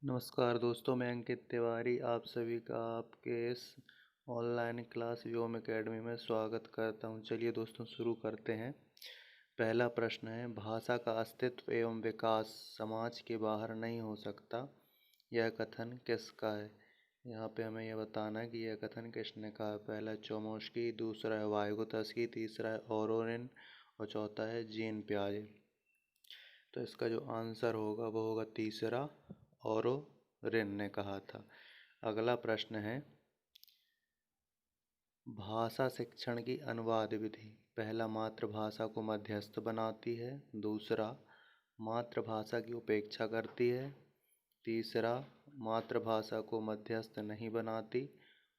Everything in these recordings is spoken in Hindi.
नमस्कार दोस्तों, मैं अंकित तिवारी आप सभी का आपके इस ऑनलाइन क्लास व्योम एकेडमी में स्वागत करता हूं। चलिए दोस्तों शुरू करते हैं। पहला प्रश्न है, भाषा का अस्तित्व एवं विकास समाज के बाहर नहीं हो सकता, यह कथन किसका है। यहाँ पे हमें यह बताना है कि यह कथन किसने कहा है। पहला चोमोस्की, दूसरा है वाइगोत्स्की, तीसरा है ओरोनिन और चौथा है जीन पियाजे। तो इसका जो आंसर होगा वो होगा तीसरा, ओरोनिन ने कहा था। अगला प्रश्न है, भाषा शिक्षण की अनुवाद विधि। पहला, मातृभाषा को मध्यस्थ बनाती है। दूसरा, मातृभाषा की उपेक्षा करती है। तीसरा, मातृभाषा को मध्यस्थ नहीं बनाती।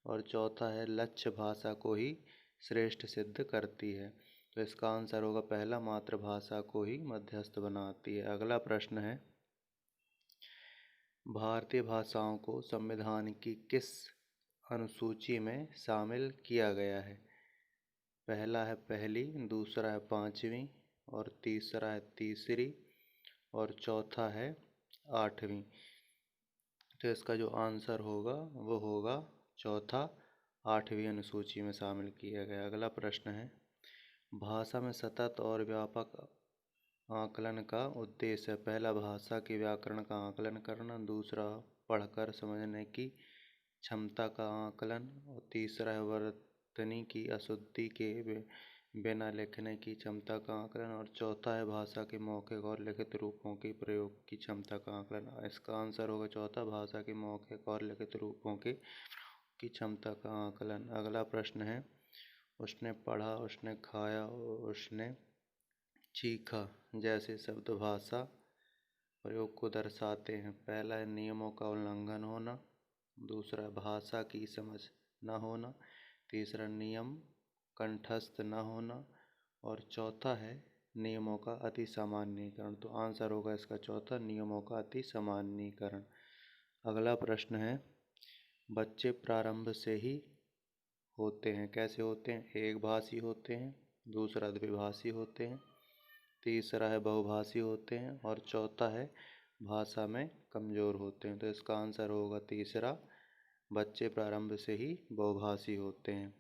और चौथा है, लक्ष्य भाषा को ही श्रेष्ठ सिद्ध करती है। तो इसका आंसर होगा पहला, मातृभाषा को ही मध्यस्थ बनाती है। अगला प्रश्न है, भारतीय भाषाओं को संविधान की किस अनुसूची में शामिल किया गया है। पहला है पहली, दूसरा है पांचवी और तीसरा है तीसरी और चौथा है आठवीं। तो इसका जो आंसर होगा वो होगा चौथा, आठवीं अनुसूची में शामिल किया गया। अगला प्रश्न है, भाषा में सतत और व्यापक आकलन का उद्देश्य है। पहला, भाषा के व्याकरण का आकलन करना। दूसरा, पढ़कर समझने की क्षमता का आकलन। और तीसरा है वर्तनी की अशुद्धि के बिना लिखने की क्षमता का आकलन। और चौथा है भाषा के मौखिक और लिखित रूपों के प्रयोग की क्षमता का आकलन। इसका आंसर होगा चौथा, भाषा के मौखिक और लिखित रूपों की क्षमता का आकलन। अगला प्रश्न है, उसने पढ़ा, उसने खाया, उसने चीखा जैसे शब्द भाषा प्रयोग को दर्शाते हैं। पहला है नियमों का उल्लंघन होना। दूसरा, भाषा की समझ न होना। तीसरा, नियम कंठस्थ न होना। और चौथा है नियमों का अति सामान्यीकरण। तो आंसर होगा इसका चौथा, नियमों का अति सामान्यीकरण। अगला प्रश्न है, बच्चे प्रारंभ से ही होते हैं। कैसे होते हैं? एक भाषी होते हैं, दूसरा द्विभाषी होते हैं, तीसरा है बहुभाषी होते हैं और चौथा है भाषा में कमज़ोर होते हैं। तो इसका आंसर होगा तीसरा, बच्चे प्रारंभ से ही बहुभाषी होते हैं।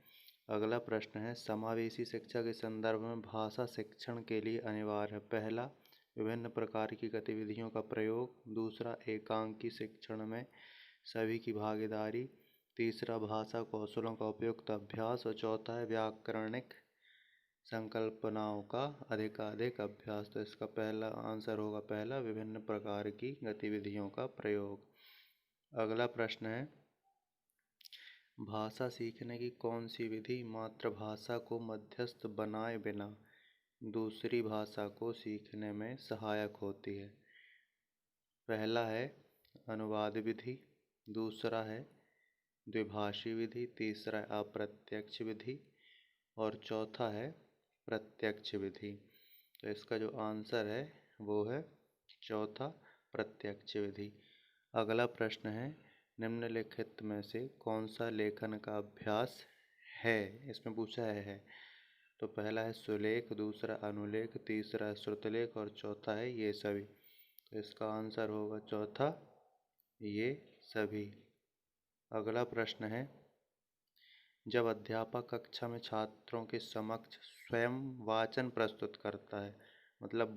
अगला प्रश्न है, समावेशी शिक्षा के संदर्भ में भाषा शिक्षण के लिए अनिवार्य है। पहला, विभिन्न प्रकार की गतिविधियों का प्रयोग। दूसरा, एकांकी शिक्षण में सभी की भागीदारी। तीसरा, भाषा कौशलों का उपयुक्त अभ्यास। और चौथा है व्याकरणिक संकल्पनाओं का अधिकाधिक अभ्यास। तो इसका पहला आंसर होगा पहला, विभिन्न प्रकार की गतिविधियों का प्रयोग। अगला प्रश्न है, भाषा सीखने की कौन सी विधि मातृभाषा को मध्यस्थ बनाए बिना दूसरी भाषा को सीखने में सहायक होती है। पहला है अनुवाद विधि, दूसरा है द्विभाषी विधि, तीसरा है अप्रत्यक्ष विधि और चौथा है प्रत्यक्ष विधि। तो इसका जो आंसर है वो है चौथा, प्रत्यक्ष विधि। अगला प्रश्न है, निम्नलिखित में से कौन सा लेखन का अभ्यास है। इसमें पूछा है। तो पहला है सुलेख, दूसरा अनुलेख, तीसरा है श्रुतलेख और चौथा है ये सभी। तो इसका आंसर होगा चौथा, ये सभी। अगला प्रश्न है, जब अध्यापक कक्षा में छात्रों के समक्ष स्वयं वाचन प्रस्तुत करता है, मतलब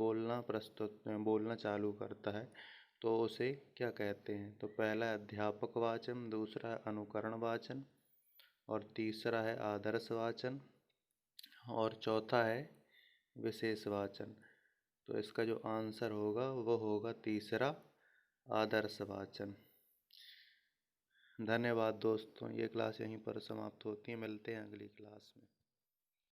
बोलना चालू करता है, तो उसे क्या कहते हैं। तो पहला है अध्यापक वाचन, दूसरा है अनुकरण वाचन और तीसरा है आदर्श वाचन और चौथा है विशेष वाचन। तो इसका जो आंसर होगा वो होगा तीसरा, आदर्श वाचन। धन्यवाद दोस्तों, ये क्लास यहीं पर समाप्त होती है। मिलते हैं अगली क्लास में।